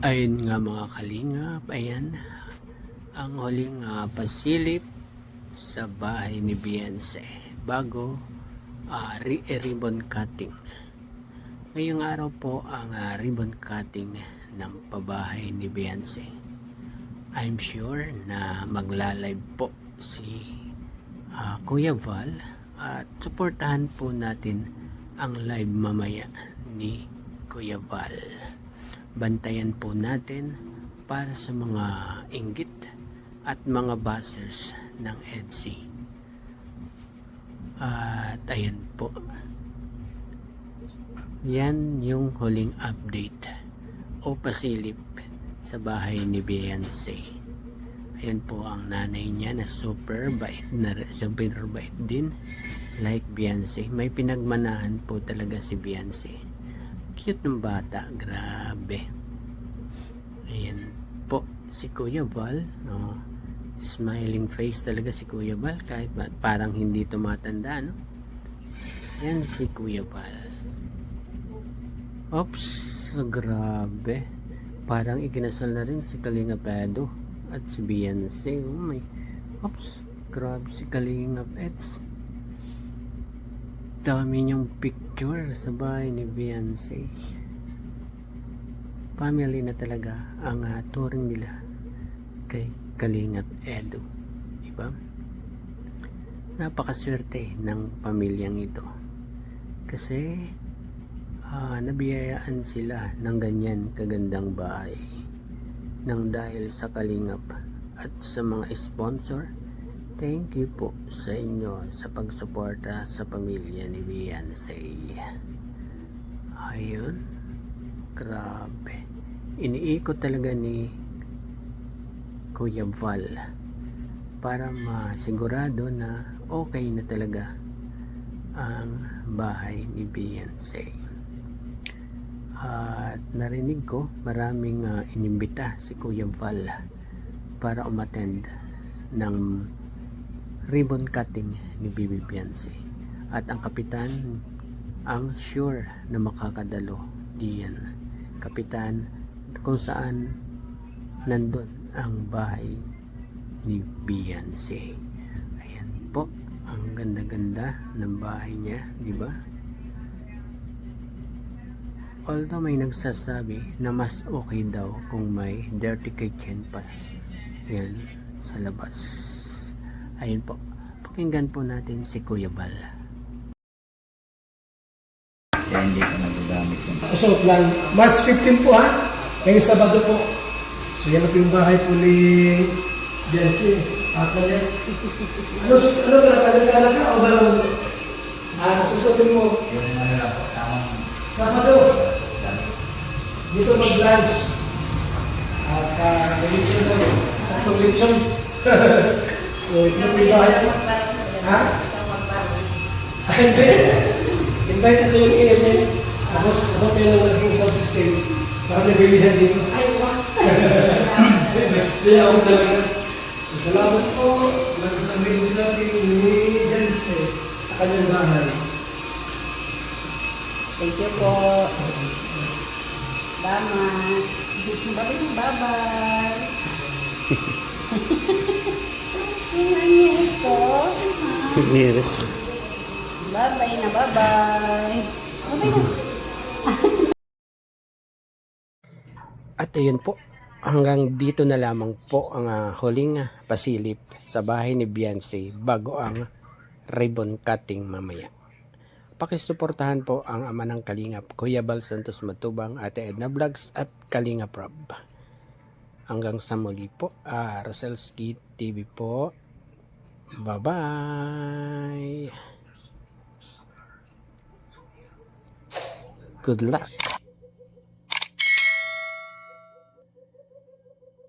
Ayun nga mga kalingap, ayan ang huling pasilip sa bahay ni Beyonce bago ribbon cutting. Ngayong araw po ang ribbon cutting ng pabahay ni Beyonce. I'm sure na magla-live po si Kuya Val at suportahan po natin ang live mamaya ni Kuya Val. Bantayan po natin para sa mga inggit at mga buzzers ng EDSI. At ayan po, yan yung huling update o pasilip sa bahay ni Beyonce. Ayan po ang nanay niya na super bait din like Beyonce. May pinagmanahan po talaga si Beyonce. Cute ng bata, grabe. Ayan po si Kuya Val, no? Smiling face talaga si Kuya Val kahit parang hindi tumatanda, no? Yan si Kuya Val. Oops, grabe. Parang ikinasal na rin si Kalinga Pedro at si Beyonce. Oh my. Oops, grabe si Kalinga Pets. Dami niyong picture sa bahay ni Beyonce. Family na talaga ang turing nila kay Kalingap Edu, diba? Napakaswerte ng pamilyang ito kasi nabiyayaan sila ng ganyan kagandang bahay nang dahil sa Kalingap at sa mga sponsor. Thank you po sa inyo sa pagsuporta sa pamilya ni Beyonce. Ayun, grabe. Iniikot talaga ni Kuya Val para masigurado na okay na talaga ang bahay ni Beyonce. At narinig ko maraming inimbita si Kuya Val para umattend ng ribbon cutting ni Bibi Beyonce, at ang kapitan ang sure na makakadalo diyan. Kapitan kung saan nandun ang bahay ni Beyonce. Ayan po, ang ganda-ganda ng bahay niya, di ba? Although may nagsasabi na mas okay daw kung may dirty kitchen pa yan sa labas. Ayun po, pakinggan po natin si Kuya Val. Kaya hindi ko nagagamit sa Assault lang. March 15 po ha. Ngayong Sabado po. So yan po yung bahay po ni Beyonce. Ano talaga ka o balong? Susutin mo. yung ano lang po, tamang Sabado. Dito mag-lunch. At religion mo. Tatlong religion. So ito yung bahay po. Ha? Hindi. Invite natin yung iyan niya. Tapos abot tayo ng magiging sound system para may bilihan dito. Kaya ako talaga. Salamat po. Nag-review natin ni Beyonce sa kanyang bahay. Thank you po. Salamat. Bye-bye. Yung niya ito. Bye-bye na, bye-bye. Bye-bye na. At ayun po, hanggang dito na lamang po ang huling pasilip sa bahay ni Beyonce bago ang ribbon cutting mamaya. Pakisuportahan po ang ama ng Kalingap, Kuya Val Santos Matubang, Ate Edna Vlogs at Kalingap Rob. Hanggang sa muli po, Roselski TV po. Bye-bye. Good luck.